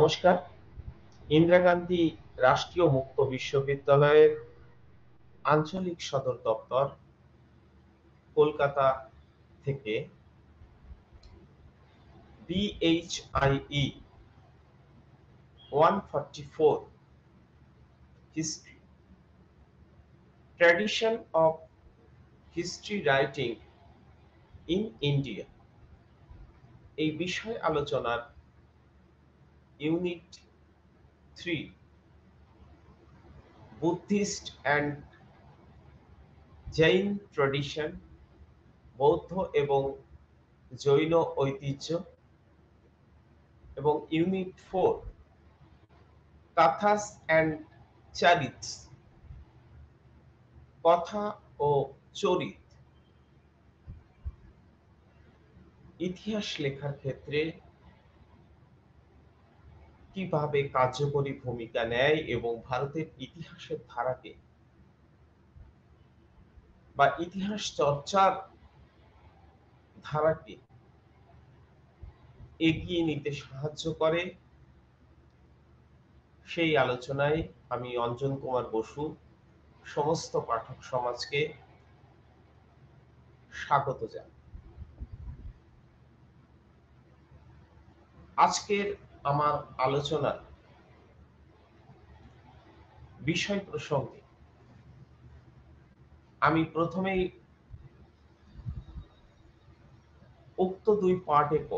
নমস্কার। ইন্দিরা গান্ধী রাষ্ট্রীয় মুক্ত বিশ্ববিদ্যালয়ের আঞ্চলিক সদর দপ্তর কলকাতা থেকে BHIE 144 history tradition of history writing in India এই বিষয় আলোচনার unit 3 Buddhist and Jain tradition, বৌদ্ধ এবং জৈন ঐতিহ্য এবং ইউনিট 4 কাথাস অ্যান্ড চারিত্স, কথা ও চরিত। ইতিহাস লেখার ক্ষেত্রে কিভাবে কার্যকরী ভূমিকা নেয় এবং ভারতের ইতিহাসের ধারাকে বা ইতিহাস চর্চার ধারাকে এগিয়ে নিতে সাহায্য করে, সেই আলোচনায় আমি অঞ্জন কুমার বসু সমস্ত পাঠক সমাজকে স্বাগত জানাই। আজকের আমার আলোচনার বিষয় প্রসঙ্গে আমি প্রথমেই উক্ত দুই পাঠ্য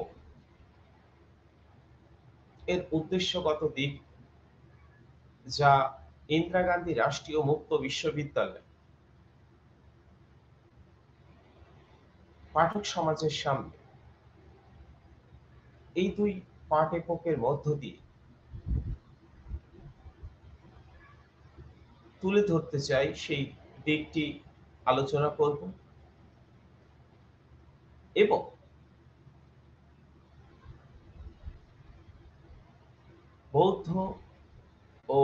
এর উদ্দেশ্যগত দিক যা ইন্দিরা গান্ধী রাষ্ট্রীয় মুক্ত বিশ্ববিদ্যালয় পাঠক সমাজের সামনে এই দুই পাঠ্যের মধ্য দিয়ে তুলে ধরতে চাই, সেই দিকটি আলোচনা করব এবং বৌদ্ধ ও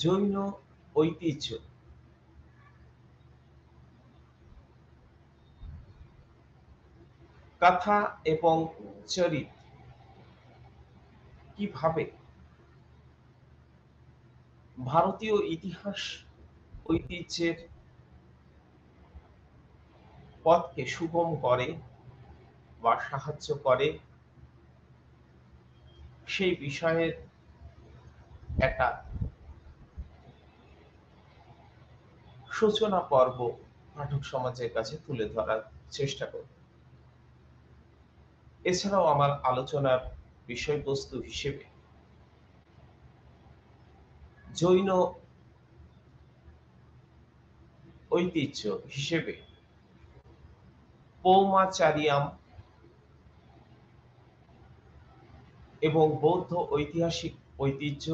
জৈন ঐতিহ্য কথা এবং চরিত কিভাবে ভারতীয় ইতিহাস ঐতিহ্যের পথকে সুগম করে বা সাহায্য করে, সেই বিষয়ের একটা সূচনা পর্ব পাঠক সমাজের কাছে তুলে ধরার চেষ্টা করব। এছাড়াও আমার আলোচনার বিষয়বস্তু হিসেবে জৈন ঐতিহ্য হিসেবে পৌমাচারিয়াম এবং বৌদ্ধ ঐতিহাসিক ঐতিহ্য,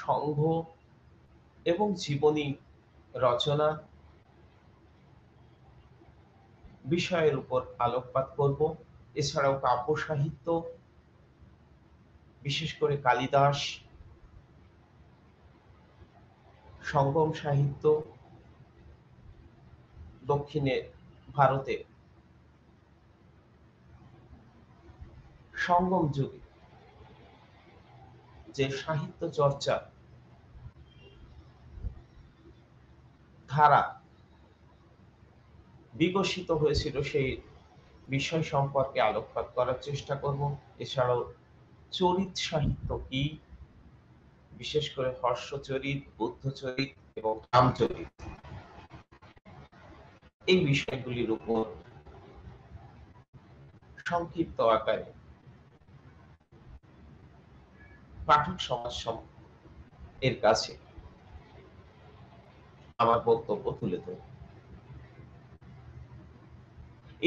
সংঘ এবং জীবনী রচনা বিষয়ের উপর আলোকপাত করব। এছাড়াও কাব্য সাহিত্য, বিশেষ করে কালিদাস, সঙ্গম সাহিত্য, দক্ষিণে ভারতে সঙ্গম যুগে যে সাহিত্য চর্চা ধারা বিকশিত হয়েছিল সেই বিষয় সম্পর্কে আলোকপাত করার চেষ্টা করব। এছাড়াও চরিত সাহিত্য কি, বিশেষ করে হর্ষচরিত, বুদ্ধচরিত এবং রামচরিত, এই বিষয়গুলির উপর সংক্ষিপ্ত আকারে পাঠক সমাজ এর কাছে আমার বক্তব্য তুলে ধরব।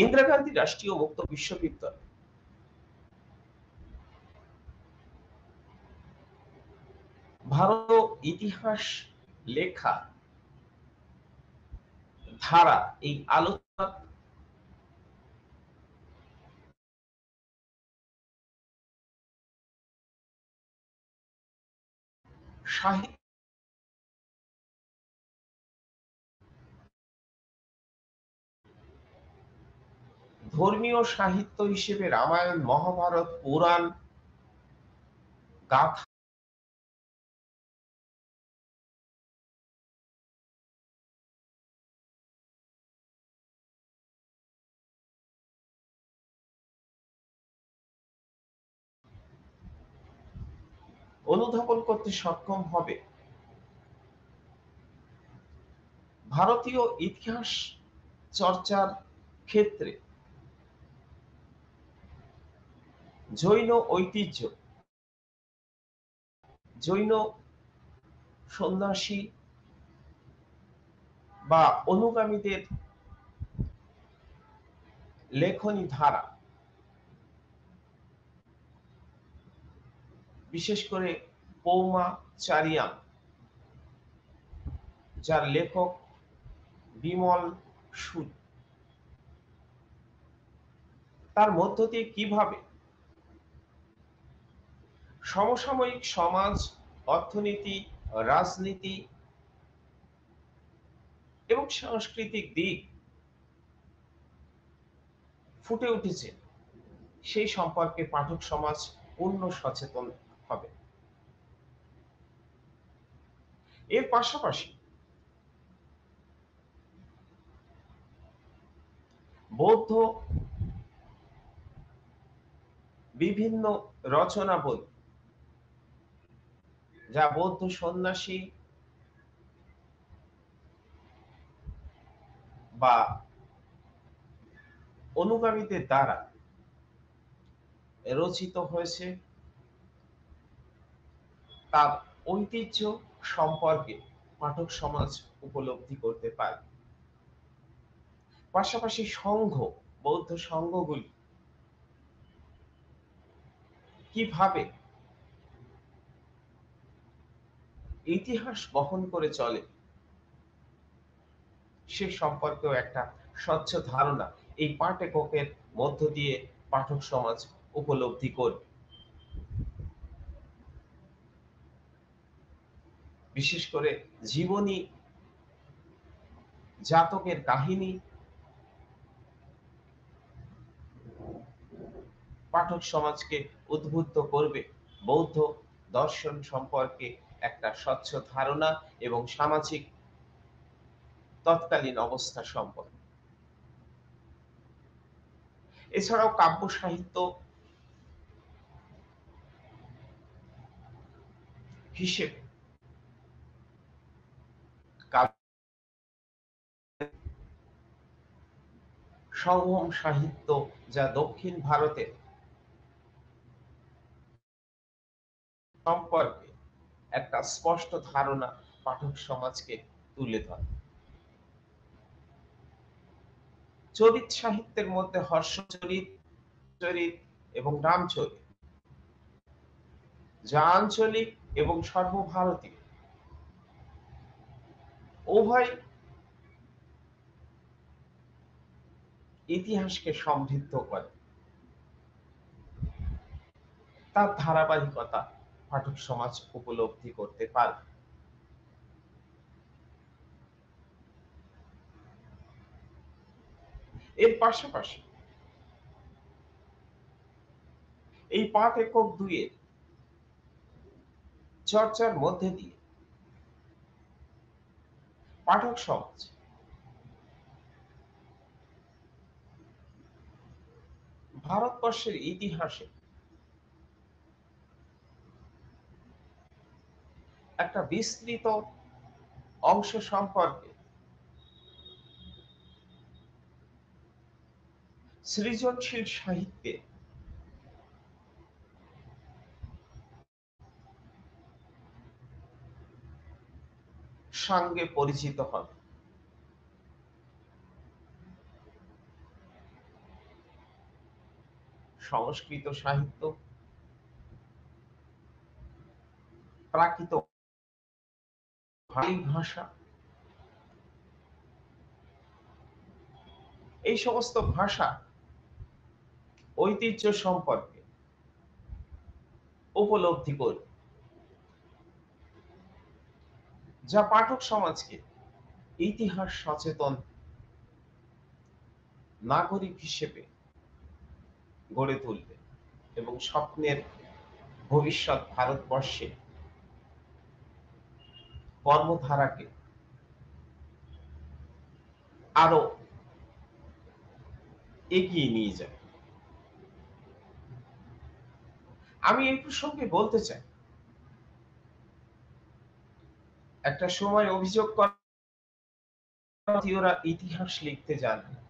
ইন্দিরা গান্ধী রাষ্ট্রীয় মুক্ত বিশ্ববিদ্যালয় ভারত ইতিহাস লেখা ধারা এই আলোচনা সাহিত্য ধর্মীয় সাহিত্য হিসেবে রামায়ণ, মহাভারত, পুরাণ, গাথা অনুধাবন করতে সক্ষম হবে। ভারতীয় ইতিহাস চর্চার ক্ষেত্রে জৈন ঐতিহ্য, জৈন সন্ন্যাসী বা অনুগামীদের লেখনী ধারা, বিশেষ করে পৌমাচারিয়াম, যার লেখক বিমল সুদ, তার মধ্য দিয়ে কিভাবে সমসাময়িক সমাজ, অর্থনীতি, রাজনীতি এবং সাংস্কৃতিক দিক ফুটে উঠেছে, সেই সম্পর্কে পাঠক সমাজ পূর্ণ সচেতন হবে। এর পাশাপাশি বৌদ্ধ বিভিন্ন রচনাবলী, যা বৌদ্ধ সন্ন্যাসী বা অনুগামীদের দ্বারা রচিত হয়েছে, তার ঐতিহ্য সম্পর্কে পাঠক সমাজ উপলব্ধি করতে পারে। পাশাপাশি সংঘ, বৌদ্ধ সংঘগুলি কিভাবে ইতিহাস বহন করে চলে, সে সম্পর্কেও একটা স্বচ্ছ ধারণা এই পাঠ এককের মধ্য দিয়ে পাঠক সমাজ উপলব্ধি করবে। বিশেষ করে জীবনী, জাতকের কাহিনী পাঠক সমাজকে উদ্বুদ্ধ করবে বৌদ্ধ দর্শন সম্পর্কে একটা স্বচ্ছ ধারণা এবং সামাজিক তৎকালীন অবস্থা সম্পর্কে। এছাড়াও কাব্য সাহিত্য হিসেবে সংগম সাহিত্য, যা দক্ষিণ ভারতের সম্পর্কে একটা স্পষ্ট ধারণা পাঠক সমাজকে তুলে ধরে। চরিত সাহিত্যের মধ্যে হর্ষচরিত, চরিত এবং রামচরিত, যা আঞ্চলিক এবং সর্বভারতীয় উভয় ইতিহাসকে সমৃদ্ধ করে। তার ধারাবাহিকতা পাঠক সমাজ উপলব্ধি করতে পারে। এর পাশাপাশি এই পাঠ একক দুইয়ের চর্চার মধ্যে দিয়ে পাঠক সমাজ ভারতবর্ষের ইতিহাসে একটা বিস্তৃত অংশ সম্পর্কে সৃজনশীল সাহিত্যে সঙ্গে পরিচিত হবে। সংস্কৃত সাহিত্য, প্রাকৃত ভাষা, এই সমস্ত ভাষা ঐতিহ্য সম্পর্কে উপলব্ধি করবে, যা পাঠক সমাজকে ইতিহাস সচেতন নাগরিক হিসেবে গড়ে তুলবে এবং স্বপ্নের ভবিষ্যৎ ভারতবর্ষে কর্মধারাকে আরো এগিয়ে নিয়ে যাবে। আমি এই প্রসঙ্গে বলতে চাই, একটা সময় অভিযোগ করা ভারতীয়রা ইতিহাস লিখতে জানে না,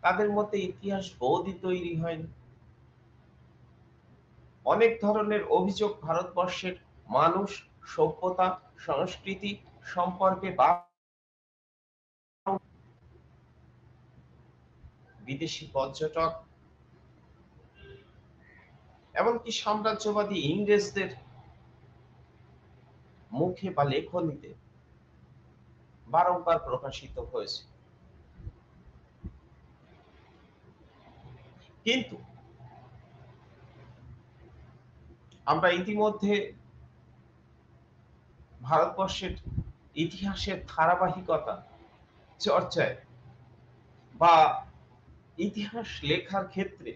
তাদের মধ্যে ইতিহাস বোধই তৈরি হয়নি। অনেক ধরনের অভিযোগ ভারতবর্ষের মানুষ, সভ্যতা, সংস্কৃতি সম্পর্কে বা বিদেশি পর্যটক, এমনকি সাম্রাজ্যবাদী ইংরেজদের মুখে বা লেখনীতে বারংবার প্রকাশিত হয়েছে। কিন্তু আমরা ইতিমধ্যে ভারতবর্ষের ইতিহাসের ধারাবাহিকতা চর্চায় বা ইতিহাস লেখার ক্ষেত্রে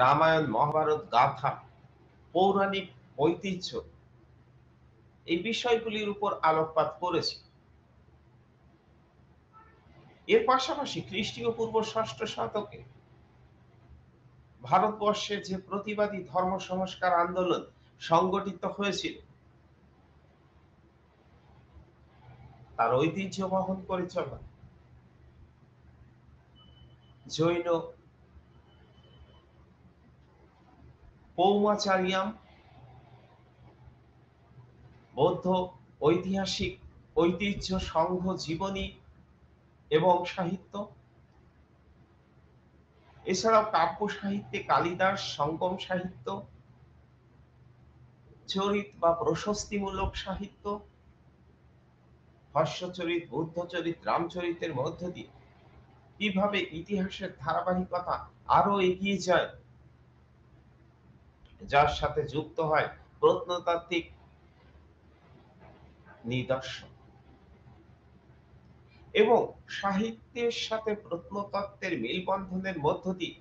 রামায়ণ, মহাভারত, গাথা, পৌরাণিক ঐতিহ্য এই বিষয়গুলির উপর আলোকপাত করেছি। এর পাশাপাশি খ্রিস্টীয় পূর্ব ষষ্ঠ শতকে ভারতবর্ষে যে প্রতিবাদী ধর্ম সংস্কার আন্দোলন সংগঠিত হয়েছিল তার ঐতিহ্য বহন করে চলা জৈন পৌমাচারিয়াম, বৌদ্ধ ঐতিহাসিক ঐতিহ্য, সংঘ জীবনী এবং সাহিত্য, এছাড়াও কাব্য সাহিত্যে কালিদাস, সঙ্গম সাহিত্য, চরিত বা প্রশস্তিমূলক সাহিত্য, হর্ষচরিত, বুদ্ধচরিত, রামচরিতের মধ্য দিয়ে কিভাবে ইতিহাসের ধারাবাহিকতা আরো এগিয়ে যায়, যার সাথে যুক্ত হয় প্রত্নতাত্ত্বিক নিদর্শন এবং সাহিত্যের সাথে প্রত্নতত্ত্বের মেলবন্ধনের মধ্য দিয়ে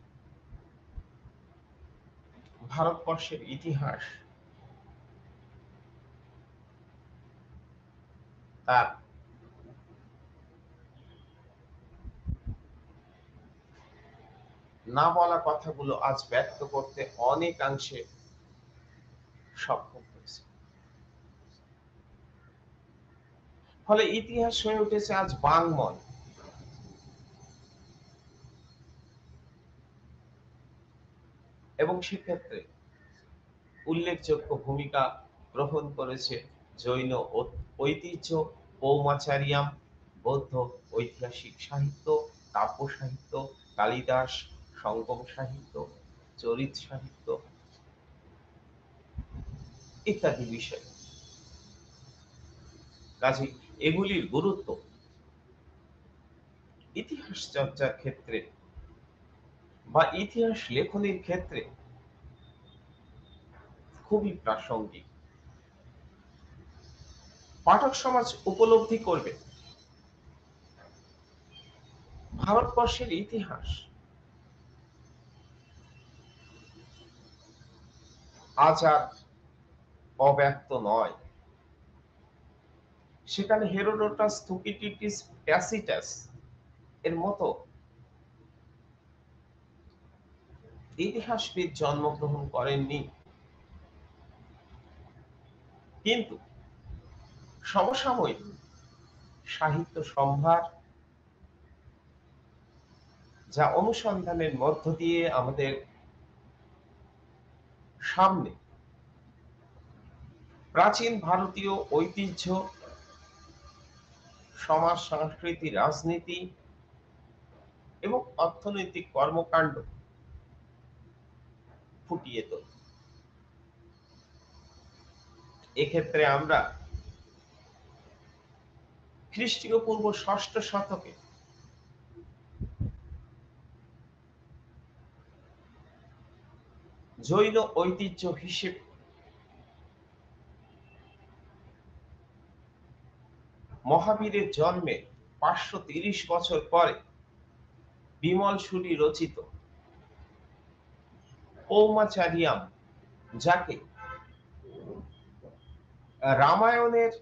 ভারতবর্ষের ইতিহাস তার না বলা কথাগুলো আজ ব্যক্ত করতে অনেকাংশে সক্ষম হয়েছে। ফলে ইতিহাস হয়ে উঠেছে আজ বাংময় এবং সেক্ষেত্রে উল্লেখযোগ্য ভূমিকা গ্রহণ করেছে জৈন ঐতিহ্য, পৌমাচারিয়াম, বৌদ্ধ ঐতিহাসিক সাহিত্য, কাব্য সাহিত্য, কালিদাস, সঙ্গম সাহিত্য, চরিত সাহিত্য ইত্যাদি বিষয়। কাজেই এগুলির গুরুত্ব ইতিহাস চর্চার ক্ষেত্রে বা ইতিহাস লেখনের ক্ষেত্রে খুবই প্রাসঙ্গিক। পাঠক সমাজ উপলব্ধি করবে ভারতবর্ষের ইতিহাস আজ আর অব্যক্ত নয়। সেখানে হেরোডোটাস, থুকিডিডিস, ট্যাসিটাস এর মতো ইতিহাসবিদ জন্মগ্রহণ করেননি, কিন্তু সমসাময়িক সাহিত্য সম্ভার যা অনুসন্ধানের মধ্য দিয়ে আমাদের সামনে প্রাচীন ভারতীয় ঐতিহ্য, সমাজ, সংস্কৃতি, রাজনীতি এবং অর্থনৈতিক কর্মকাণ্ড ফুটিয়ে তোলে। এক্ষেত্রে আমরা খ্রিস্টীয় পূর্ব ষষ্ঠ শতকে জৈন ঐতিহ্য হিসেবে মহাবীরের জন্মে 530 বছর পরে বিমল সুরি রচিত পৌমাচারিয়াম, যাকে রামায়ণের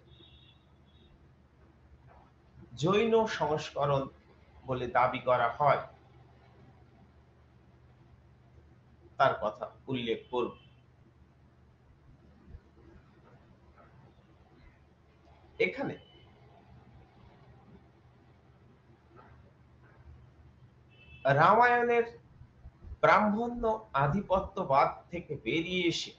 জৈন সংস্করণ বলে দাবি করা হয়, তার কথা উল্লেখ করব। এখানে রামায়ণের ব্রাহ্মণ্য আধিপত্যবাদ থেকে বেরিয়ে এসে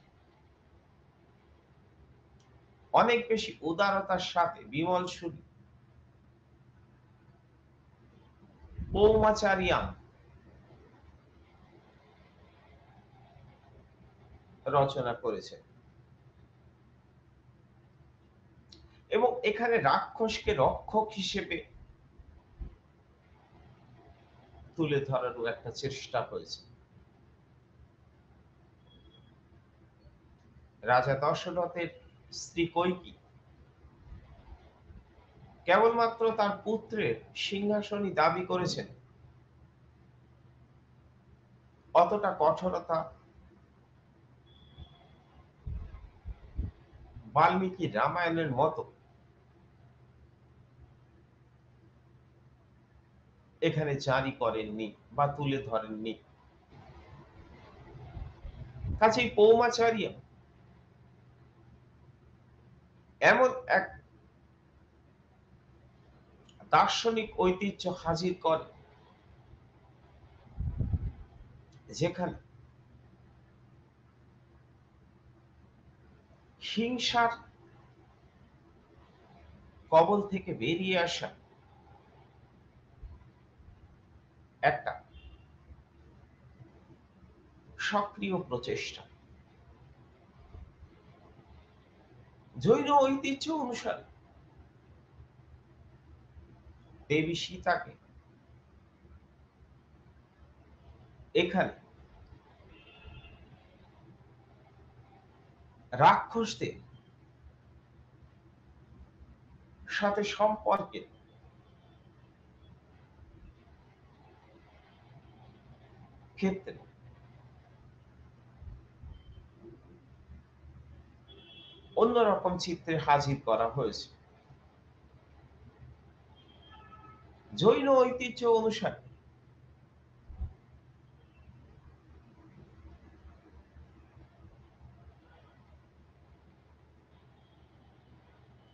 অনেক বেশি উদারতার সাথে বিমল সুরি পৌমাচারিয়াম রচনা করেছেন এবং এখানে রাক্ষসকে রক্ষক হিসেবে তুলে ধরারও একটা চেষ্টা হয়েছে। রাজা দশরথের স্ত্রী কইকেয়ী কেবলমাত্র তার পুত্রের সিংহাসনই দাবি করেছেন, অতটা কঠোরতা বাল্মীকি রামায়ণের মতো এখানে জারি করেননি বা তুলে ধরেননি। কাজেই পৌমাচার্য এমন এক দার্শনিক ঐতিহ্য হাজির করে, যেখানে হিংসার কবল থেকে বেরিয়ে আসা একটা সক্রিয় প্রচেষ্টা। জৈন ঐতিহ্য অনুসারে দেবী সীতাকে এখানে রাক্ষসদের সাথে সম্পর্কের ক্ষেত্রে অন্যরকম চিত্রে হাজির করা হয়েছে। জৈন ঐতিহ্য অনুসারে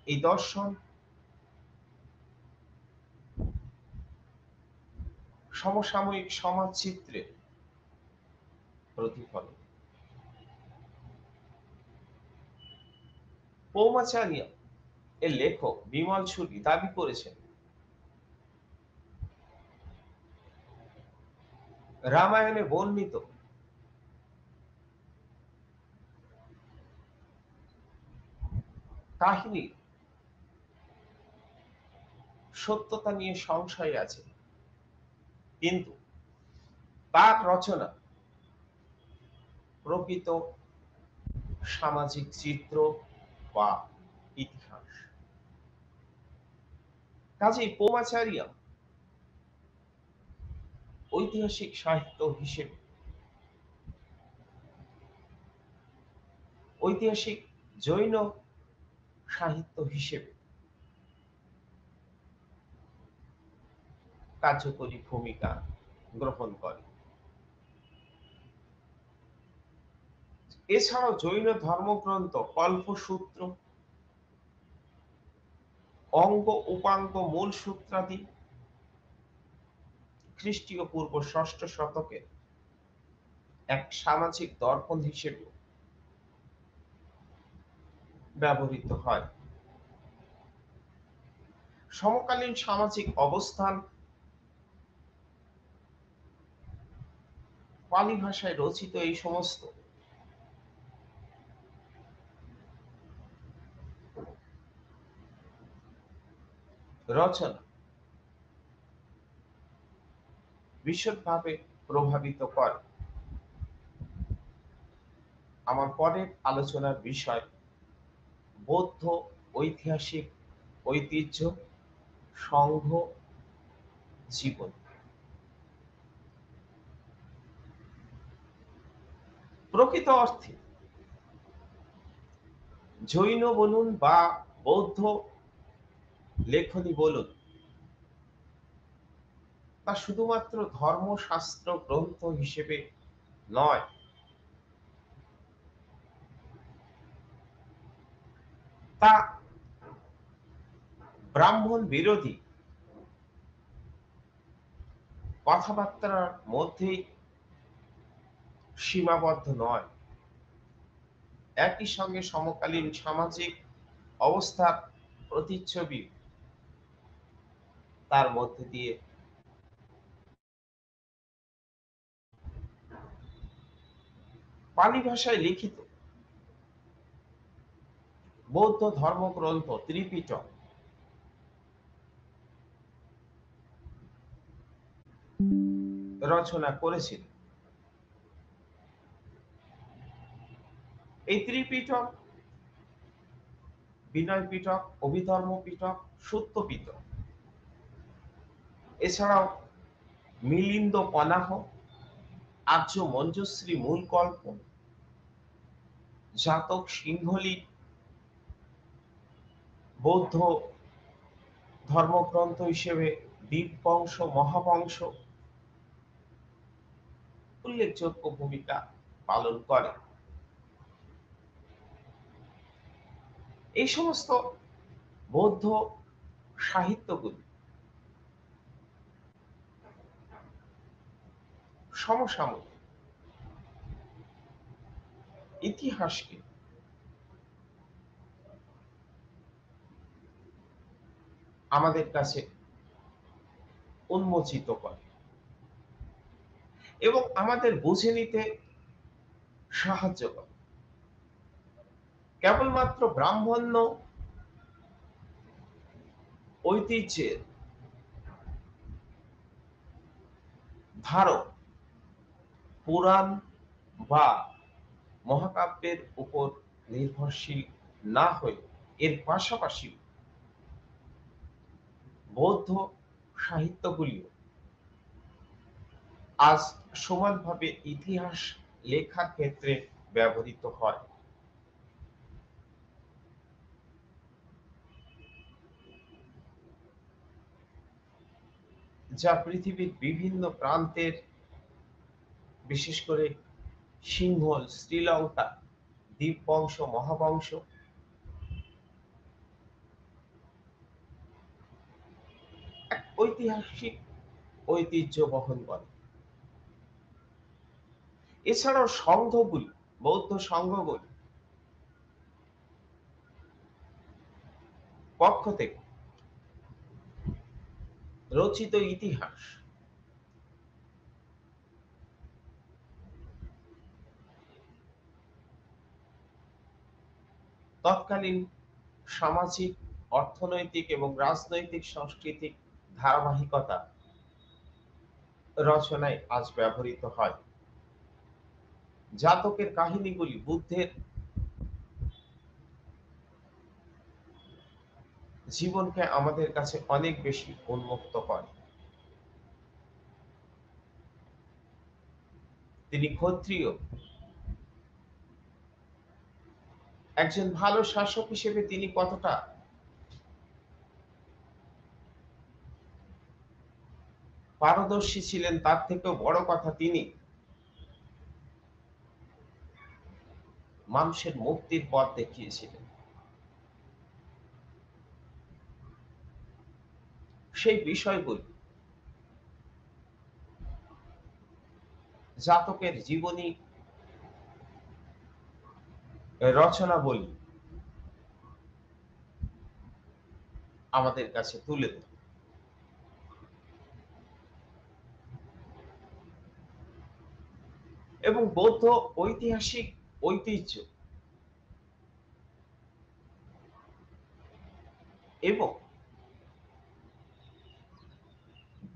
এই দর্শন সমসাময়িক সমাজ চিত্রের প্রতিফলন। পৌমাচার্য এর লেখক বিমল সুরি দাবি করেছেন, রামায়ণে বর্ণিত কাহিনীর সত্যতা নিয়ে সংশয় আছে, কিন্তু তার রচনা প্রকৃত সামাজিক চিত্র বা ইতিহাস। কাজেই পৌমাচার্য ঐতিহাসিক সাহিত্য হিসেবে, ঐতিহাসিক জৈন সাহিত্য হিসেবে কার্যকরী ভূমিকা গ্রহণ করে। এছাড়াও জৈন ধর্মগ্রন্থ কল্পসূত্র, অঙ্গ উপাঙ্গ মূল সূত্রাদি খ্রিস্টীয় পূর্ব ষষ্ঠ শতকের এক সামাজিক দর্পণ হিসেবে ব্যবহৃত হয়। সমকালীন সামাজিক অবস্থান, পালি ভাষায় রচিত এই সমস্ত রচনা বিশদভাবে প্রভাবিত করে। আমার পরের আলোচনার বিষয় বৌদ্ধ ঐতিহাসিক ঐতিহ্য সংঘ জীবন। প্রকৃত অর্থে জৈন বলুন বা বৌদ্ধ লেখনী বলুন, তা শুধুমাত্র ধর্মশাস্ত্র গ্রন্থ হিসেবে নয়, তা ব্রাহ্মণ বিরোধী কথাবার্তার মধ্যেই সীমাবদ্ধ নয়। একই সঙ্গে সমকালীন সামাজিক অবস্থার প্রতিচ্ছবি তার মধ্যে দিয়ে পালি ভাষায় লিখিত বৌদ্ধ ধর্মগ্রন্থ ত্রিপিটক রচনা করেছিলেন। এই ত্রিপিটক বিনয় পিটক, অভিধর্ম পিটক, সত্য পিটক, এছাড়াও মিলিন্দ পনাহ, আর্য মঞ্জুশ্রী মূলকল্প, জাতক সিংহলী বৌদ্ধ ধর্মগ্রন্থ হিসেবে দীপবংশ, মহাবংশ উল্লেখযোগ্য ভূমিকা পালন করে। এই সমস্ত বৌদ্ধ সাহিত্যগুলি সমসাময়িক ইতিহাসকে আমাদের কাছে উন্মোচিত করে এবং আমাদের বুঝে নিতে সাহায্য করে। কেবলমাত্র ব্রাহ্মণ্য ঐতিহ্যের ধারক পুরাণ বা মহাকাব্যের উপর নির্ভরশীল না হয়ে এর পাশাপাশি বৌদ্ধ সাহিত্যগুলিও আজ সমানভাবে ইতিহাস লেখার ক্ষেত্রে ব্যবহৃত হয়। যা পৃথিবীর বিভিন্ন প্রান্তের, বিশেষ করে সিংহল, শ্রীলঙ্কা, দ্বীপবংশ, মহাবংশ এক ঐতিহাসিক ঐতিহ্য বহন করে। এছাড়াও সংঘগুলি, বৌদ্ধ সংঘগুলি পক্ষ থেকে রচিত ইতিহাস তৎকালীন সামাজিক, অর্থনৈতিক এবং রাজনৈতিক সাংস্কৃতিক ধারাবাহিকতা রচনায় আজ ব্যবহৃত হয়। জাতকের কাহিনীগুলি বুদ্ধের জীবনকে আমাদের কাছে অনেক বেশি উন্মুক্ত করে। তিনি ক্ষত্রিয়, একজন ভালো শাসক হিসেবে তিনি কতটা পারদর্শী ছিলেন, তার থেকেও বড় কথা তিনি মানুষের মুক্তির পথ দেখিয়েছিলেন। সেই বিষয়গুলি জাতকের জীবনী রচনাবলী আমাদের কাছে তুলে ধরে এবং বৌদ্ধ ঐতিহাসিক ঐতিহ্য এবং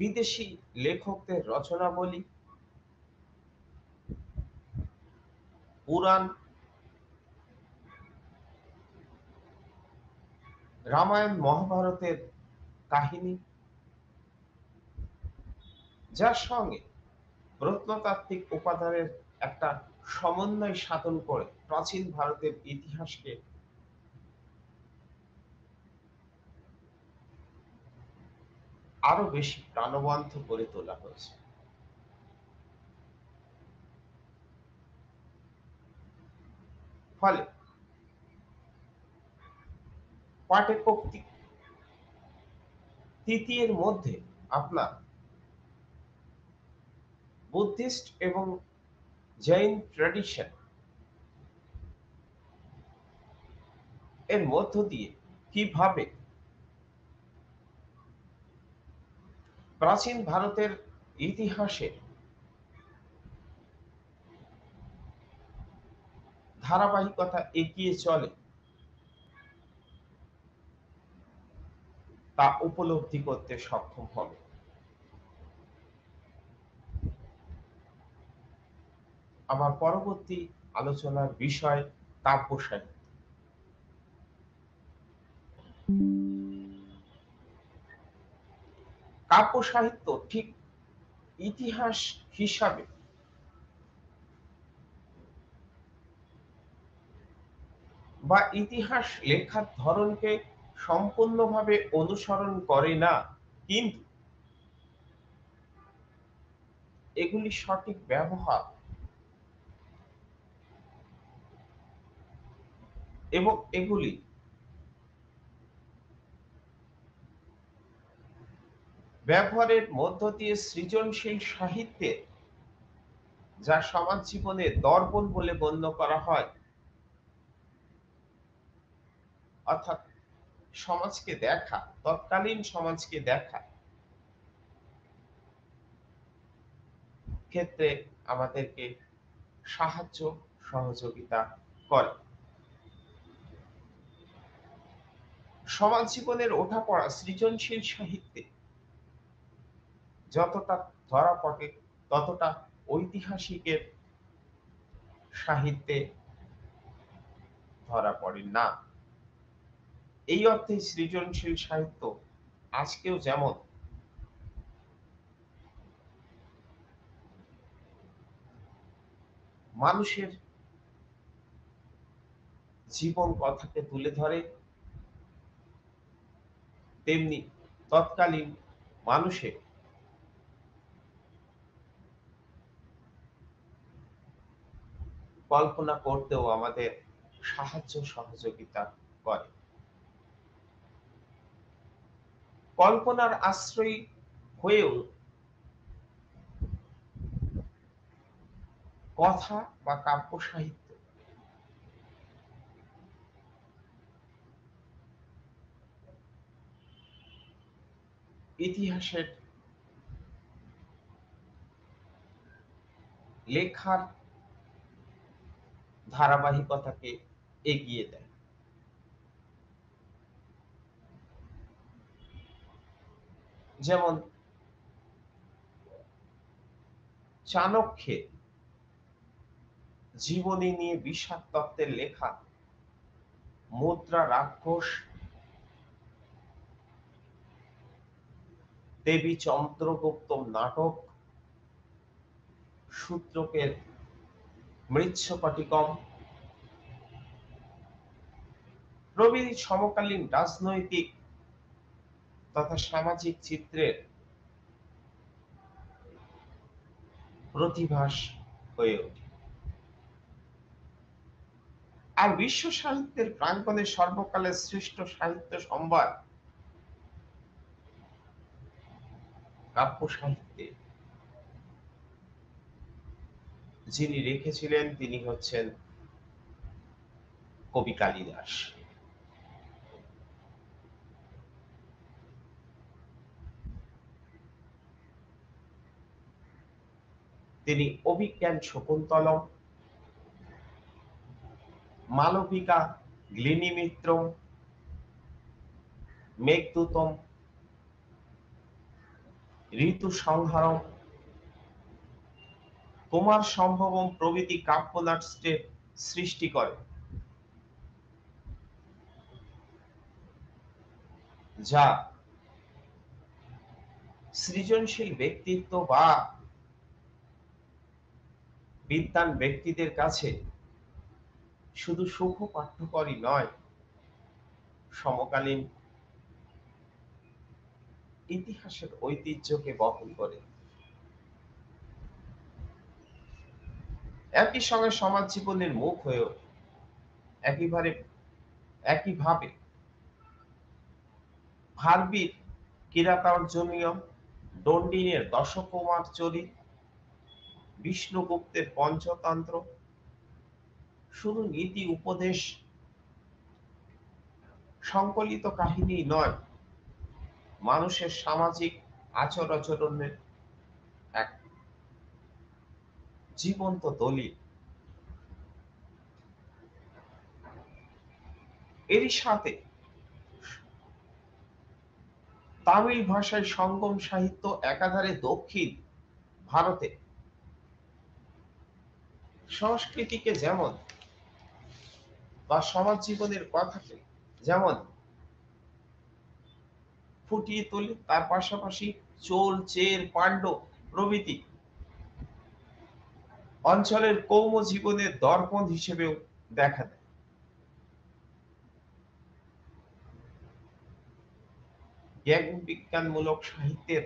বিদেশি লেখকদের রচনাবলী, পুরাণ, রামায়ণ, মহাভারতের কাহিনী, যার সঙ্গে প্রত্নতাত্ত্বিক উপাদানের একটা সমন্বয় সাধন করে প্রাচীন ভারতের ইতিহাসকে আরো বেশি প্রাণবন্ত করে তোলা হয়েছে। ফলে পাঠ্যপক্তি তৃতীয়ের মধ্যে আপনার বুদ্ধিস্ট এবং জৈন ট্র্যাডিশন এর মধ্য দিয়ে কিভাবে প্রাচীন ভারতের ইতিহাসে ধারাবাহিকতা এগিয়ে চলে তা উপলব্ধি করতে সক্ষম হবে। আমার পরবর্তী আলোচনার বিষয় কাব্য সাহিত্য। কাব্য সাহিত্য ঠিক ইতিহাস হিসাবে বা ইতিহাস লেখার ধরনকে সম্পূর্ণভাবে অনুসরণ করে না, কিন্তু এগুলি সঠিক ব্যবহার এবং এগুলি ব্যবহারের মধ্য দিয়ে সৃজনশীল সাহিত্যে যা সমাজ জীবনে দর্পণ বলে গণ্য করা হয়, অর্থাৎ সমাজকে দেখা, তৎকালীন সমাজকে দেখা ক্ষেত্রে আমাদেরকে সাহায্য সহযোগিতা করে। সমাজ জীবনের ওঠাপড়া সৃজনশীল সাহিত্যে যতটা ধরা পড়ে ততটা ঐতিহাসিকের সাহিত্যে ধরা পড়ে না। এই অর্থে সৃজনশীল সাহিত্য আজকেও যেমন মানুষের জীবন কথাকে তুলে ধরে, তেমনি তৎকালীন মানুষের কল্পনা করতেও আমাদের সাহায্য সহযোগিতা করে। কল্পনার আশ্রয়ী হয়েও কথা বা কাব্য সাহিত্য ইতিহাসের লেখার ধারাবাহিকতাকে এগিয়ে দেয়। যেমন চাণক্যের জীবনী নিয়ে বিষাদ তত্ত্বের লেখা মুদ্রা রাক্ষস, দেবী চন্দ্রগুপ্ত নাটক, সূত্রকের মৃচ্ছকটিকম প্রভৃতি সমকালীন রাজনৈতিক তথা সামাজিক চিত্রের প্রতিভাস হয়ে ওঠে। আর বিশ্ব সাহিত্যের প্রাঙ্গণে সর্বকালের শ্রেষ্ঠ সাহিত্য সম্ভার কাব্য সাহিত্যে যিনি রেখেছিলেন তিনি হচ্ছেন কবি কালিদাস। তিনি অভিজ্ঞান শকুন্তলম, মালবিকা গ্লিনিমিত্রম, মেঘদূতম, ঋতু সংহারম, কুমার সম্ভবম প্রভৃতি কাব্যনাট্যের সৃষ্টি করে, যা সৃজনশীল ব্যক্তিত্ব বা বিদ্বান ব্যক্তিদের কাছে শুধু সুখ পাঠ্যকরই নয়, সমকালীন ইতিহাসের ঐতিহ্যকে বহন করে। একই সঙ্গে সমাজ জীবনের মুখ হয়েও একইভাবে একইভাবে ভারবির কিরাতার্জুনীয়, ডন্ডিনের দশকুমার চরিত, বিষ্ণুগুপ্তের পঞ্চতন্ত্র শুধু নীতি উপদেশ সংকলিত কাহিনী নয়, মানুষের সামাজিক আচার-আচরণের এক জীবন্ত দলিল। এরই সাথে তামিল ভাষায় সঙ্গম সাহিত্য একাধারে দক্ষিণ ভারতে সংস্কৃতিকে যেমন বা সমাজ জীবনের কথাকে যেমন ফুটিয়ে তোলে, তার পাশাপাশি চোল, চের, পাণ্ডব প্রভৃতি অঞ্চলের কৌম জীবনের দর্পণ হিসেবেও দেখা দেয়। জ্ঞান বিজ্ঞানমূলক সাহিত্যের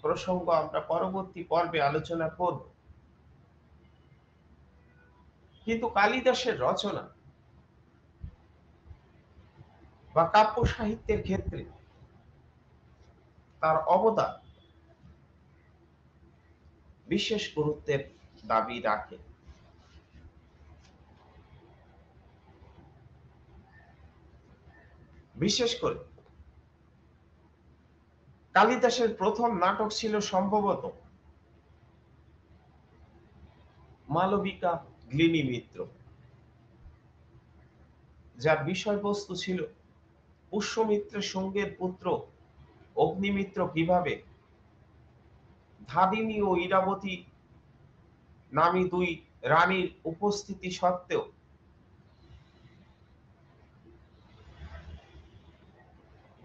প্রসঙ্গ আমরা পরবর্তী পর্বে আলোচনা করব। কিন্তু কালিদাসের রচনা বা কাব্য সাহিত্যের ক্ষেত্রে তার অবদান বিশেষ গুরুত্বের দাবি রাখে। বিশেষ করে কালিদাসের প্রথম নাটক ছিল সম্ভবত মালবিকা গ্লিনিমিত্র, যার বিষয়বস্তু ছিল পুষ্যমিত্রের সঙ্গের পুত্র অগ্নিমিত্র কিভাবে ধারিণী ও ইরাবতী নামী দুই রানীর উপস্থিতি সত্ত্বেও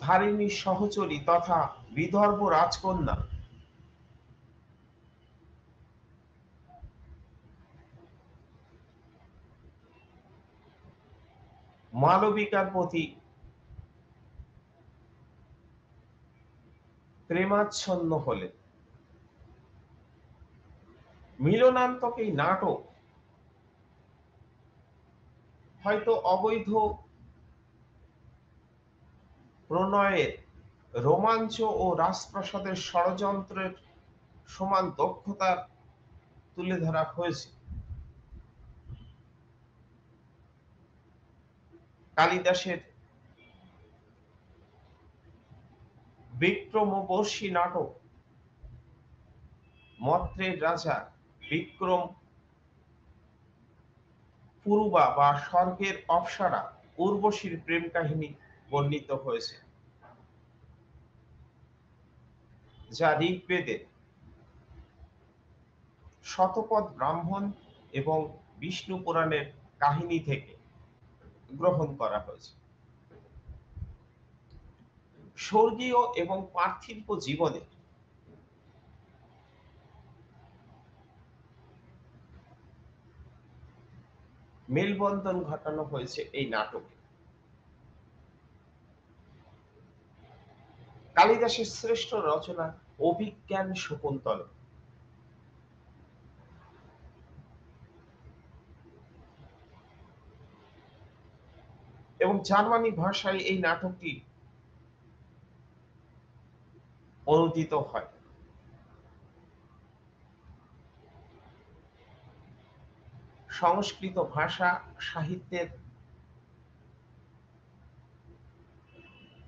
ধারিণীর সহচরী তথা বিদর্ভ রাজকন্যা মালবিকার প্রতি প্রেমাচ্ছন্ন হলেন। মিলনান্তক এই নাটক হয়তো অবৈধ প্রণয়ের রোমাঞ্চ ও রাজপ্রাসাদের ষড়যন্ত্রের সমান দক্ষতার তুলে ধরা হয়েছে। কালিদাসের বিক্রমবর্ষী নাটক মত্রের রাজা বিক্রম পুরুবা বা স্বর্গের অপ্সরা উর্বশীর প্রেম কাহিনী বর্ণিত হয়েছে, যা ঋগ্বেদের শতপথ ব্রাহ্মণ এবং বিষ্ণু পুরাণের কাহিনী থেকে গ্রহণ করা হয়েছে। স্বর্গীয় এবং পার্থিব জীবনে মেলবন্ধন ঘটানো হয়েছে এই নাটকে। কালিদাসের শ্রেষ্ঠ রচনা অভিজ্ঞান শকুন্তলা। এবং জার্মানি ভাষায় এই নাটকটি অনুদিত হয়। সংস্কৃত ভাষা সাহিত্যের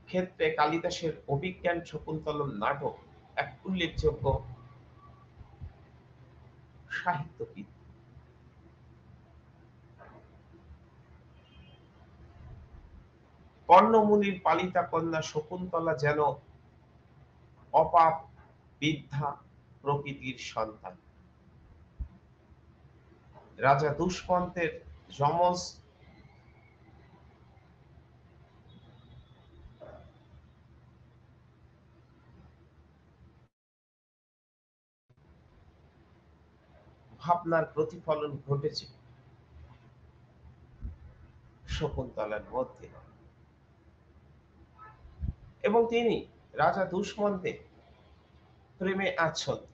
ক্ষেত্রে কালিদাসের অভিজ্ঞান শকুন্তলম নাটক এক উল্লেখযোগ্য সাহিত্যকৃতি। কর্ণমুনির পালিতা কন্যা শকুন্তলা যেন অপাপ বিদ্যা প্রকৃতির সন্তান। রাজা দুষ্মন্তের যমজ ভাবনার প্রতিফলন ঘটেছে শকুন্তলার মধ্যে, এবং তিনি রাজা দুষ্মন্তের প্রেমে আচ্ছন্ন।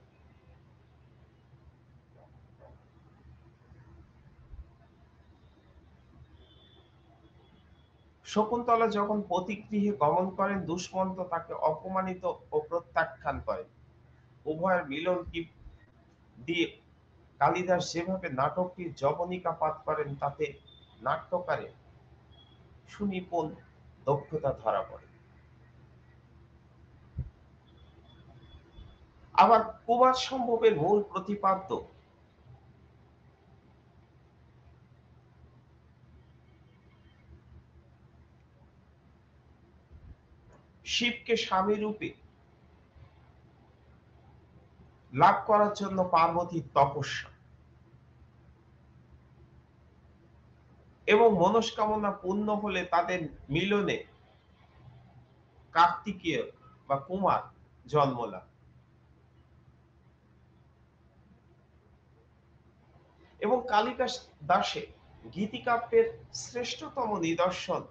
শকুন্তলা যখন পতিগৃহে গমন করেন, দুষ্মন্ত তাকে অপমানিত ও প্রত্যাখ্যান করেন। উভয়ের মিলন কি দিয়ে কালিদাস যেভাবে নাটকটির জবনিকা পাঠ করেন, তাতে নাট্যকারের সুনিপুণ দক্ষতা ধরা পড়ে। আবার কুমার সম্ভবের মূল প্রতিপাদ্য শিবকে স্বামী রূপে লাভ করার জন্য পার্বতীর তপস্যা এবং মনস্কামনা পূর্ণ হলে তাদের মিলনে কার্তিকেয় বা কুমার জন্ম লাভ, এবং কালিদাস দাসে গীতিকাব্যের শ্রেষ্ঠতম নিদর্শন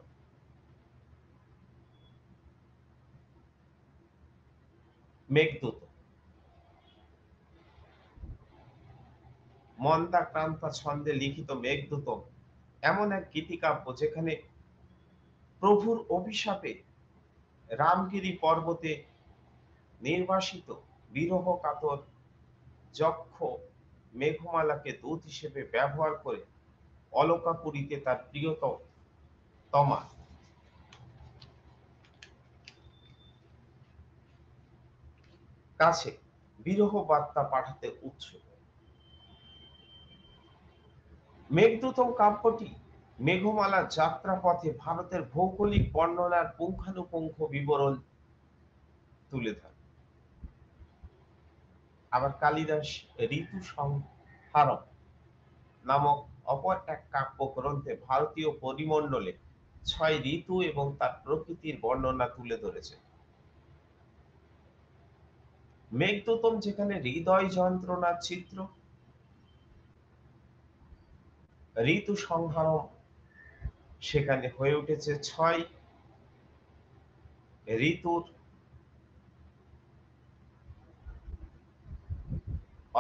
মেঘদূত। মন্দাক্রান্তা ছন্দে লিখিত মেঘদূত এমন এক গীতিকাব্য যেখানে প্রভুর অভিশাপে রামগিরি পর্বতে নির্বাসিত বিরহ কাতর যক্ষ মেঘমালাকে দূত হিসেবে ব্যবহার করে অলকাপুরীতে তার প্রিয়তমা কাছে বিরহ বার্তা পাঠাতে উৎসুক। মেঘদূতম কাব্যটি মেঘমালার যাত্রাপথে ভারতের ভৌগোলিক বর্ণনার পুঙ্খানুপুঙ্খ বিবরণ তুলে ধরে। আবার কালিদাস ঋতু সংহারম নামক অপর এক কাব্যগ্রন্থে ভারতীয় পরিমণ্ডলে 6 ঋতু এবং তার প্রকৃতির বর্ণনা তুলে ধরেছে। মেঘদূতম যেখানে হৃদয় যন্ত্রণার চিত্র, ঋতু সংহারম সেখানে হয়ে উঠেছে 6 ঋতুর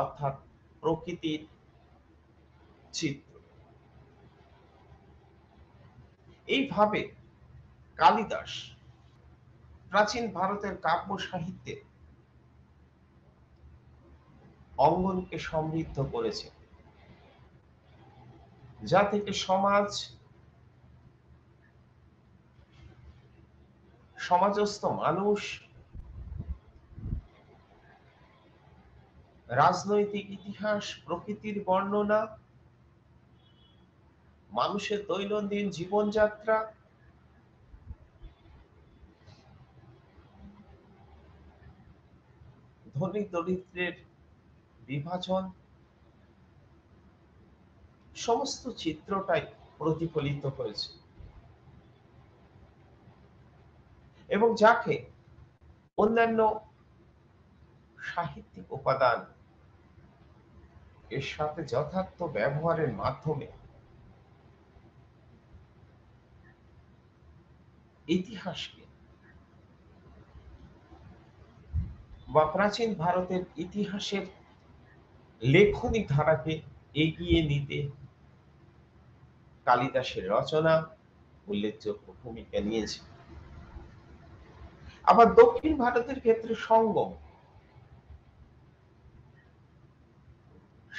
অর্থাৎ প্রকৃতির চিত্র। এইভাবে কালিদাস প্রাচীন ভারতের কাব্য সাহিত্যে অঙ্গনকে সমৃদ্ধ করেছে, যা থেকে সমাজ, সমাজস্থ মানুষ, রাজনৈতিক ইতিহাস, প্রকৃতির বর্ণনা, মানুষের দৈনন্দিন জীবনযাত্রা, ধনী দরিদ্রের বিভাজন, সমস্ত চিত্রটাই প্রতিফলিত হয়েছে, এবং যাকে অন্যান্য সাহিত্যিক উপাদান এর সাথে যথার্থ ব্যবহারের মাধ্যমে ইতিহাসকে বা প্রাচীন ভারতের ইতিহাসের লেখনী ধারাকে এগিয়ে নিতে কালিদাসের রচনা উল্লেখযোগ্য ভূমিকা নিয়েছে। আবার দক্ষিণ ভারতের ক্ষেত্রে সঙ্গম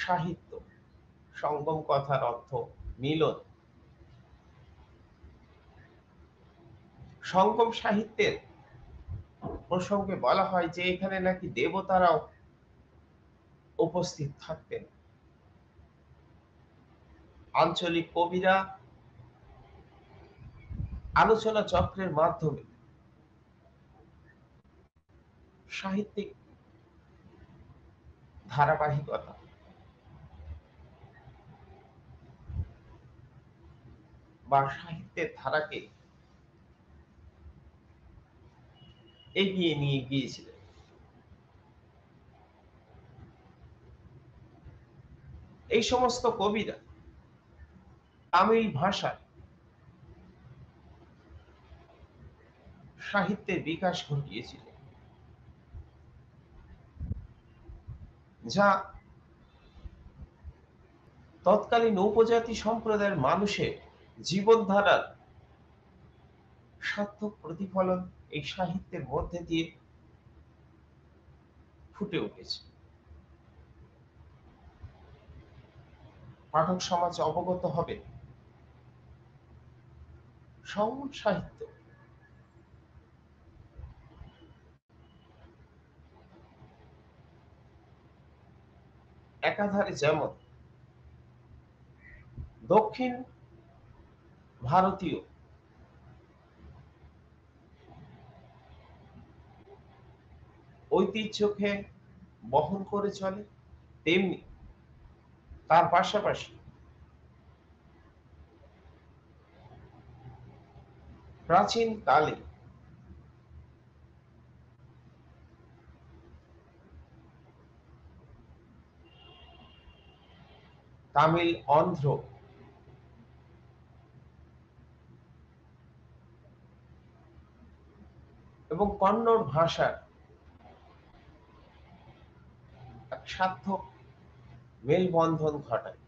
সাহিত্য, সঙ্গম কথার অর্থ মিলন, সঙ্গম সাহিত্যের প্রসঙ্গে বলা হয় যে এখানে নাকি দেবতারাও উপস্থিত থাকতেন। আঞ্চলিক কবিরা আলোচনা চক্রের মাধ্যমে সাহিত্যিক ধারাবাহিকতা বা সাহিত্যের ধারাকে এগিয়ে নিয়ে গিয়েছিলেন। এই সমস্ত কবিরা তামিল ভাষায় সাহিত্যের বিকাশ ঘটিয়েছিলেন, যা তৎকালীন উপজাতি সম্প্রদায়ের মানুষের জীবনধারার সার্থক প্রতিফলন এই সাহিত্যের মধ্যে দিয়ে ফুটে উঠেছে। পাঠক সমাজ অবগত হবে সকল সাহিত্য একাধারে যেমন দক্ষিণ ভারতীয় ঐতিহ্যকে বহন করে চলে, তেমনি তার পাশাপাশি প্রাচীন কালে তামিল, অন্ধ্র এবং কন্নড় ভাষার এক সার্থক মেলবন্ধন ঘটায়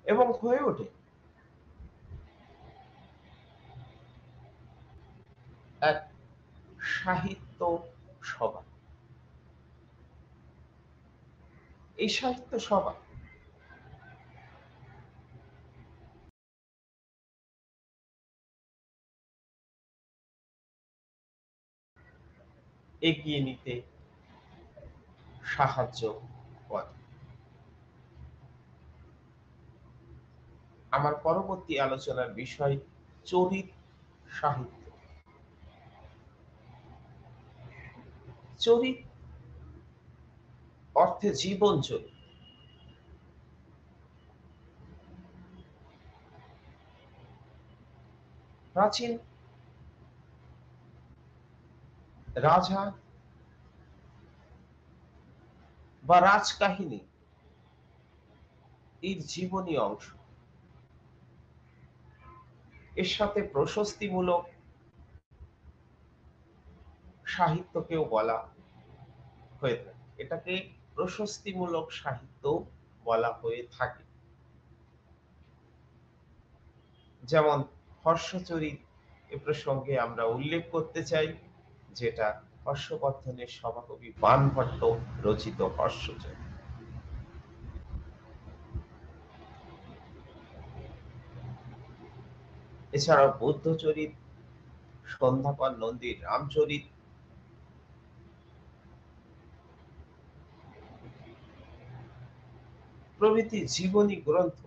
এবং হয়ে ওঠে এক সাহিত্য সভা। এই সাহিত্য সভা এগিয়ে নিতে সাহায্য করে। আমার পরবর্তী আলোচনার বিষয় চরিত সাহিত্য। চরিত অর্থে জীবন চরিত। প্রাচীন রাজা বা রাজকাহিনী এর জীবনী অংশ। এর সাথে প্রশস্তিমূলক সাহিত্যকেও বলা হয়ে থাকে। এটাকে প্রশস্তিমূলক সাহিত্য বলা হয়ে থাকে। যেমন হর্ষচরিত এ প্রসঙ্গে আমরা উল্লেখ করতে চাই, যেটা হর্ষবর্ধনের সভাকবি বাণভট্ট রচিত হর্ষচরিত। এছাড়াও বুদ্ধচরিত, সন্ধ্যাকর নন্দীর রামচরিত, প্রভৃতি জীবনী গ্রন্থ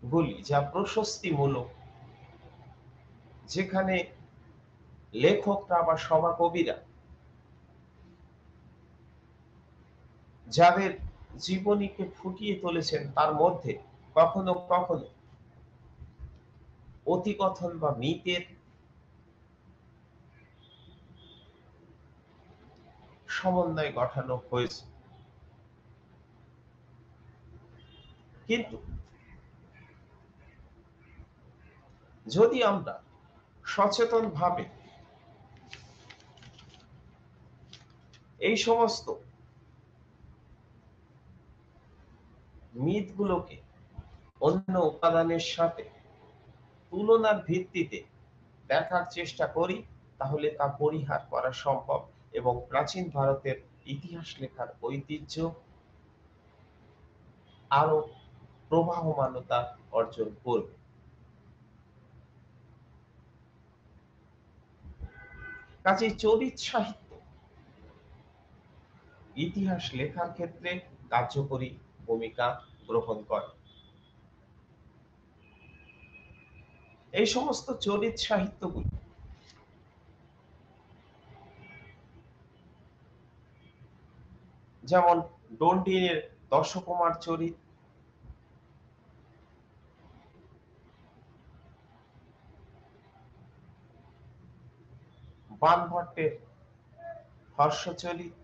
গুলি যা প্রশস্তিমূলক, যেখানে লেখকরা বা সভাকবিরা যাদের জীবনীকে ফুটিয়ে তুলেছেন তার মধ্যে কখনো কখনো অতিকথন বা মিথের সমন্বয় ঘটানো হয়েছে। কিন্তু যদি আমরা সচেতনভাবে এই সমস্ত মিথগুলোকে অন্য উপাদানের সাথে তুলনার ভিত্তিতে দেখার চেষ্টা করি, তাহলে তা পরিহার করা সম্ভব এবং প্রাচীন ভারতের ইতিহাস লেখার ঐতিহ্য আরো প্রবাহমানতা অর্জন করবে। কাজেই চরিত সাহিত্য ইতিহাস লেখার ক্ষেত্রে কার্যকরী ভূমিকা গ্রহণ করে। এই সমস্ত চরিত সাহিত্যগুলি যেমন ডন্ডিনের দশকুমার চরিত, বাণভট্টের হর্ষচরিত,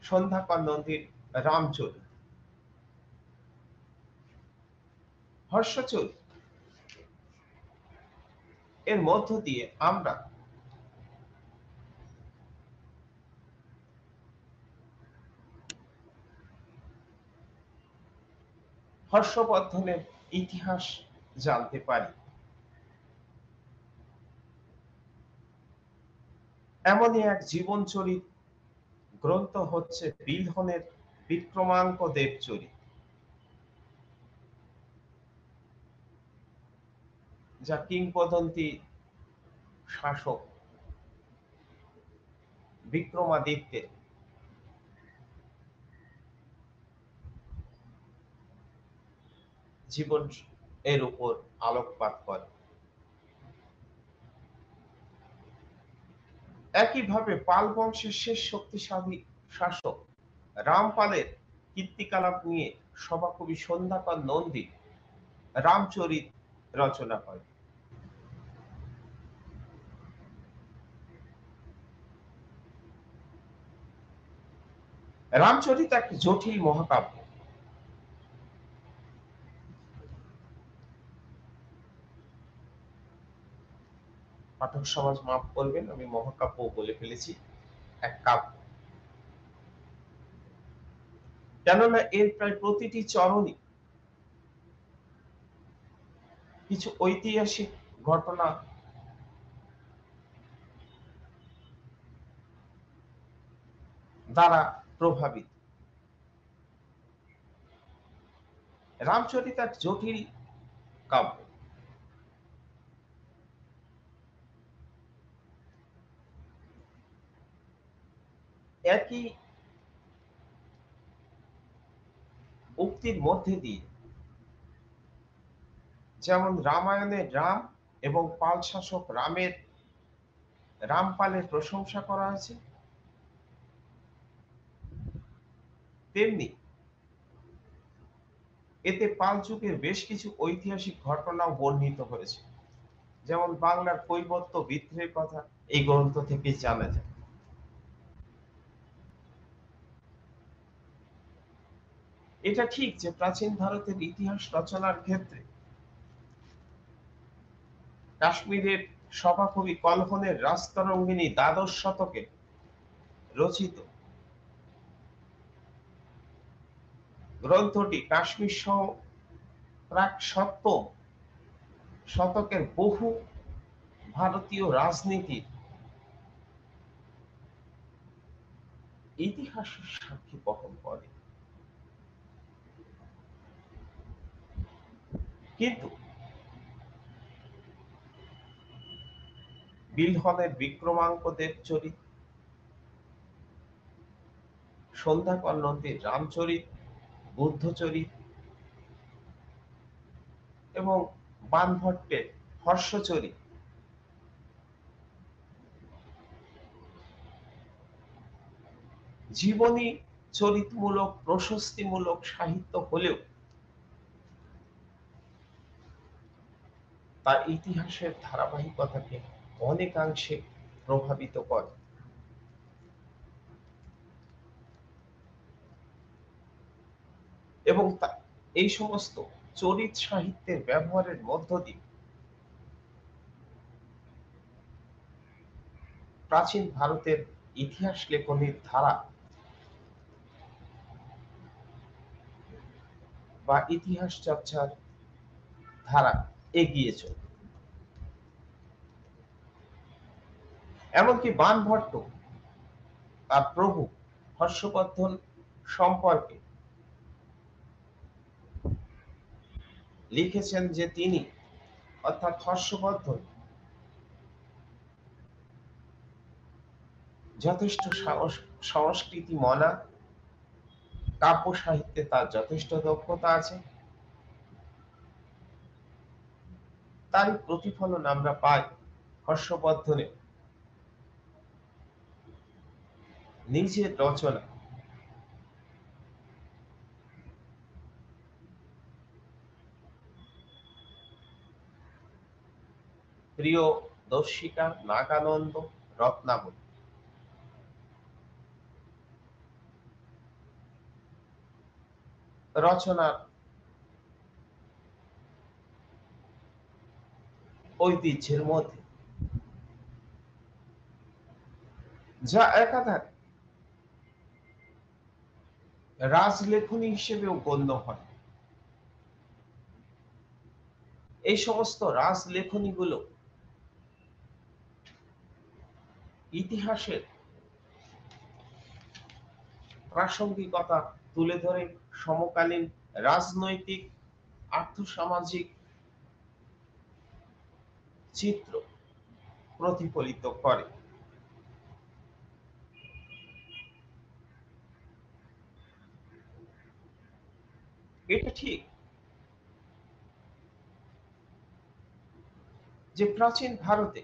সন্ধ্যাকর নন্দীর রামচরিত। হর্ষচরিত এর মধ্য দিয়ে আমরা হর্ষবর্ধনের ইতিহাস জানতে পারি। এমনই এক জীবনচরিত গ্রন্থ হচ্ছে বিলহনের বিক্রমাঙ্ক দেবচরিত, যা কিংবদন্তি শাসক বিক্রমাদিত্যের জীবন এর উপর আলোকপাত করে। একইভাবে পাল বংশের শেষ শক্তিশালী শাসক রামপালের কীর্তিকলাপ নিয়ে সভাকবি সন্ধ্যাকর নন্দী রামচরিত রচনা করেন। রামচরিত এক জটিল মহাকাব্য। পাঠক সমাজ মাফ করবেন, আমি মহাকাব্য বলে ফেলেছি, এক কাব্য। কেননা এর প্রায় প্রতিটি চরণই কিছু ঐতিহাসিক ঘটনা দ্বারা প্রভাবিত। রামচরিত এক জটিল কাব্য। একই উক্তির মধ্যে দিয়ে যেমন রামায়ণের রাম এবং পাল শাসক রামপালের প্রশংসা করা হয়েছে, তেমনি এতে পাল যুগের বেশ কিছু ঐতিহাসিক ঘটনাও বর্ণিত হয়েছে। যেমন বাংলার কৈবর্ত বিদ্রোহের কথা এই গ্রন্থ থেকে জানা যায়। এটা ঠিক যে প্রাচীন ভারতের ইতিহাস রচনার ক্ষেত্রে কাশ্মীরের সভাকবি কলহনের রাজতরঙ্গিনী দ্বাদশ শতকে রচিত গ্রন্থটি কাশ্মীর সহ প্রাক সপ্তম শতকের বহু ভারতীয় রাজনীতির ইতিহাসের সাক্ষী বহন করে। কিন্তু বিলহনের বিক্রমাঙ্ক দেবচরিত, সন্ধ্যাকর নন্দীর রামচরিত, বুদ্ধচরিত এবং বাণভট্টের হর্ষচরিত জীবনী চরিতমূলক প্রশস্তিমূলক সাহিত্য হলেও তা ইতিহাসের ধারাবাহিকতাকে অনেকাংশে প্রভাবিত করে। এবং এই সমস্ত চরিত সাহিত্যের ব্যবহারের মধ্য দিয়ে প্রাচীন ভারতের ইতিহাস লেখনের ধারা বা ইতিহাস চর্চার ধারা এগিয়ে চলে। এমনকি বাণভট্ট তার প্রভু হর্ষবর্ধন সম্পর্কে লিখেছেন যে তিনি অর্থাৎ হর্ষবর্ধন যথেষ্ট সংস্কৃতি মনা, কাব্য সাহিত্যে তার যথেষ্ট দক্ষতা আছে, তারই প্রতিফলন আমরা পাই হর্ষবর্ধনের নিজের রচনা প্রিয়দর্শিকা, নাগানন্দ, রত্নাবলী। রচনার ঐতিহ্যের মধ্যে, যা একাধারে রাজলেখনী হিসেবেও গণ্য হয়। এই সমস্ত রাজলেখনীগুলো ইতিহাসের প্রাসঙ্গিকতা তুলে ধরে সমকালীন রাজনৈতিক, আর্থসামাজিক চিত্র প্রতিফলিত করে। এটা ঠিক যে প্রাচীন ভারতে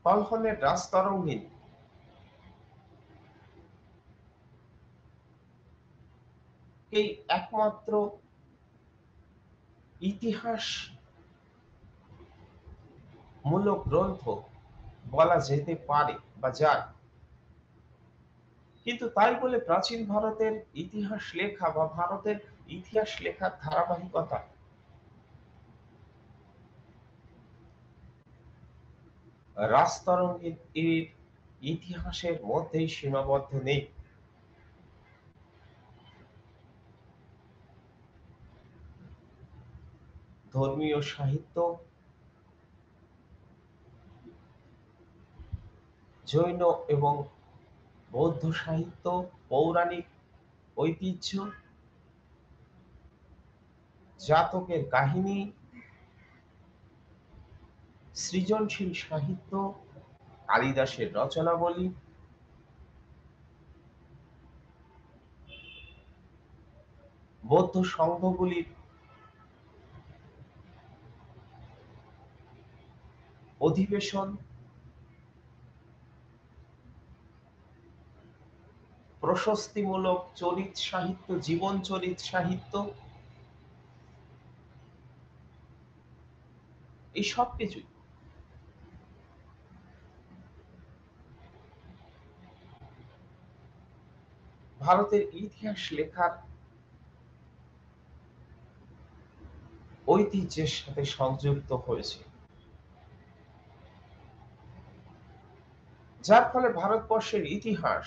কলহলের রাজতরঙ্গিনী এই একমাত্র ইতিহাস মূলক গ্রন্থ বলা যেতে পারে বা যায়। কিন্তু তাই বলে প্রাচীন ভারতের ইতিহাস লেখা বা ভারতের ইতিহাস লেখার ধারাবাহিকতা রাজতরঙ্গের এর ইতিহাসের মধ্যেই সীমাবদ্ধ নেই। ধর্মীয় সাহিত্য, জৈন এবং বৌদ্ধ সাহিত্য, পৌরাণিক ঐতিহ্য, জাতকের কাহিনী, সৃজনশীল সাহিত্য, কালিদাসের রচনাবলী, বৌদ্ধ সংঘগুলির অধিবেশন, প্রশস্তিমূলক চরিত সাহিত্য, জীবন চরিত সাহিত্য, এই সব কিছুই ভারতের ইতিহাস লেখার ঐতিহ্যের সাথে সংযুক্ত হয়েছে, যার ফলে ভারতবর্ষের ইতিহাস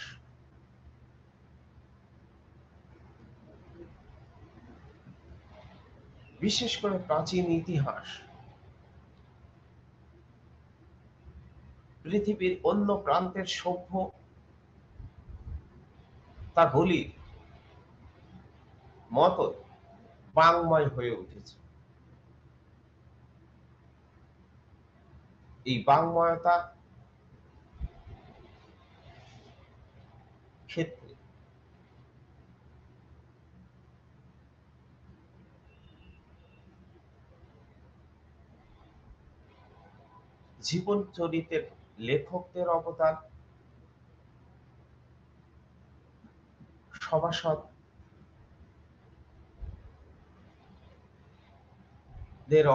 বিশেষ করে প্রাচীন ইতিহাস পৃথিবীর অন্য প্রান্তের সভ্য তা গুলির মতো বাংময় হয়ে উঠেছে। এই বাংময়তা ক্ষেত্রে জীবন চরিতের লেখকদের অবদান, সভাসদদের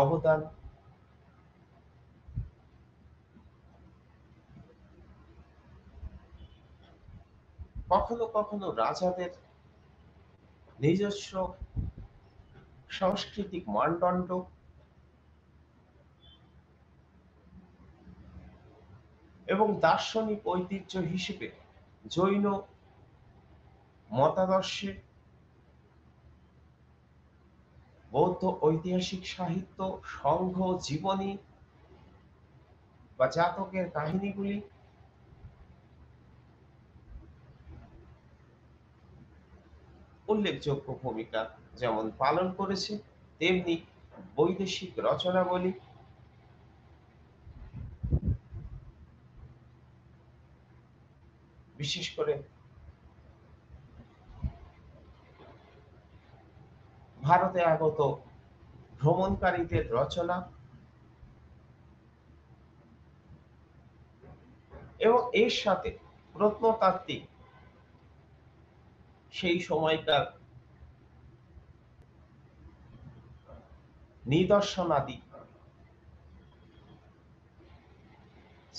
অবদান, কখনো কখনো রাজাদের নিজস্ব সাংস্কৃতিক মানদণ্ড এবং দার্শনিক ঐতিহ্য হিসেবে জৈন মতাদর্শে, বৌদ্ধ ঐতিহাসিক সাহিত্য, সংঘ জীবনী বা জাতকের কাহিনীগুলি উল্লেখযোগ্য ভূমিকা যেমন পালন করেছে, তেমনি বৈদেশিক রচনাবলী, বিশেষ করে ভারতে আগত ভ্রমণকারীদের রচনা এবং এর সাথে প্রত্নতাত্ত্বিক সেই সময়কার নিদর্শনাদি,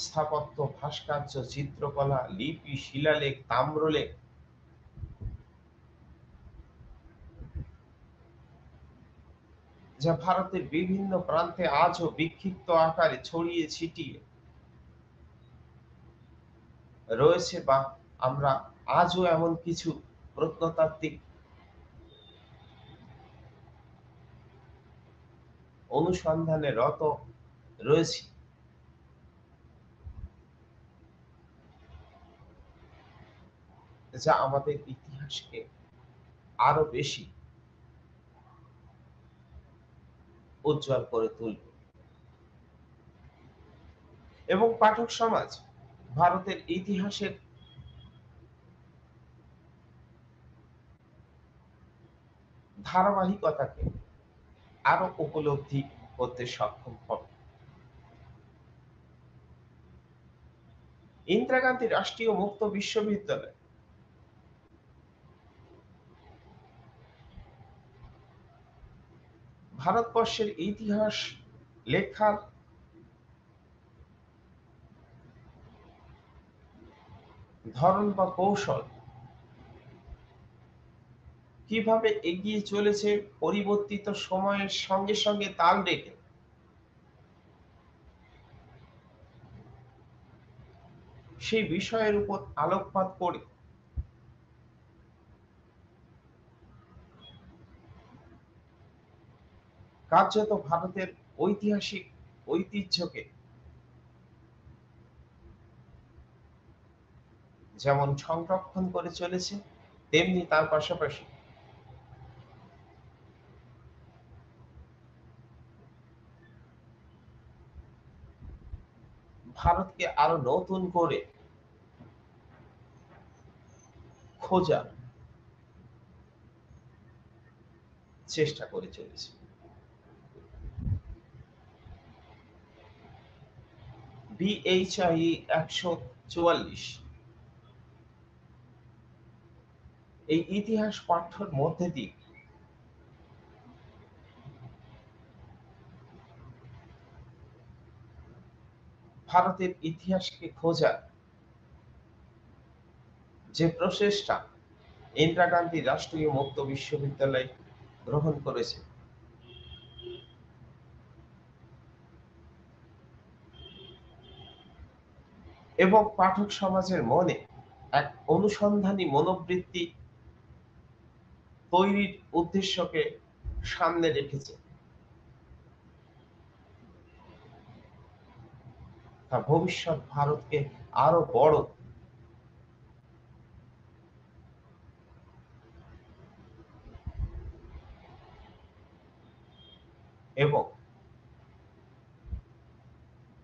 স্থাপত্য, ভাস্কর্য, চিত্রকলা, লিপি, শিলালেখ, তাম্রলেখ যা ভারতের বিভিন্ন প্রান্তে আজও বিক্ষিপ্ত আকারে ছড়িয়ে ছিটিয়ে রয়েছে, বা আমরা আজও এমন কিছু প্রত্নতাত্ত্বিক অনুসন্ধানে রত রয়েছি, যা আমাদের ইতিহাসকে আরো বেশি উজ্জ্বল করে তুলবে। এবং পাঠক সমাজ ভারতের ইতিহাসের ধারাবাহিকতাকে আরো উপলব্ধি করতে সক্ষম হবে। ইন্দিরা গান্ধী রাষ্ট্রীয় মুক্ত বিশ্ববিদ্যালয় ভারতবর্ষের ইতিহাস লেখার ধরন বা কৌশল কিভাবে এগিয়ে চলেছে পরিবর্তিত সময়ের সঙ্গে সঙ্গে তাল রেখে, সেই বিষয়ের উপর আলোকপাত করে কার্যত ভারতের ঐতিহাসিক ঐতিহ্যকে যেমন সংরক্ষণ করে চলেছে, তেমনি তার পাশাপাশি ভারতকে আরো নতুন করে খোঁজার চেষ্টা করে চলেছে। BHIE 144 এই ইতিহাস পাঠ্যের মধ্যে দিয়ে ভারতের ইতিহাসকে খোঁজার যে প্রচেষ্টা ইন্দিরা গান্ধী রাষ্ট্রীয় মুক্ত বিশ্ববিদ্যালয় গ্রহণ করেছে, এবং পাঠক সমাজের মনে এক অনুসন্ধানী মনোবৃত্তি তৈরির উদ্দেশ্যকে সামনে রেখেছে, তা ভবিষ্যৎ ভারতকে আরো বড় এবং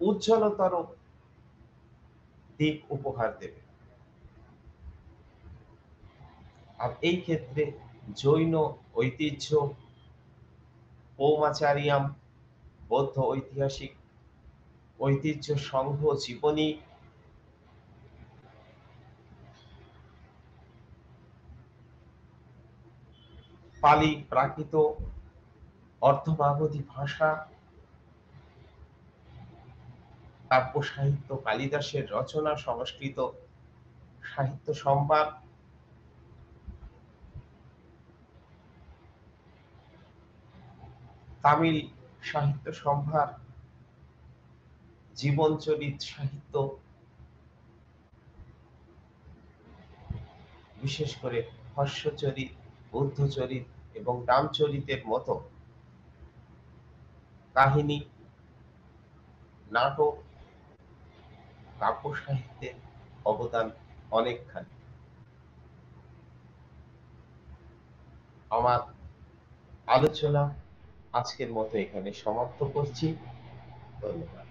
উজ্জ্বলতর দিক উপহার দেবে। আর এই ক্ষেত্রে জৈন ঐতিহ্য, পৌমাচারিয়াম, বৌদ্ধ ঐতিহাসিক ঐতিহ্য, সংঘ জীবনী, পালি প্রাকৃত, অর্ধমাগধী ভাষা, কাব্য সাহিত্য, কালিদাসের রচনা, সংস্কৃত সাহিত্য সম্ভার, তামিল সাহিত্য সম্ভার, জীবনচরিত সাহিত্য, বিশেষ করে হর্ষচরিত, বুদ্ধচরিত এবং রামচরিতের মতো কাহিনী, নাটক, কাব্য সাহিত্যের অবদান অনেকখানি। আমার আলোচনা আজকের মতো এখানে সমাপ্ত করছি। ধন্যবাদ।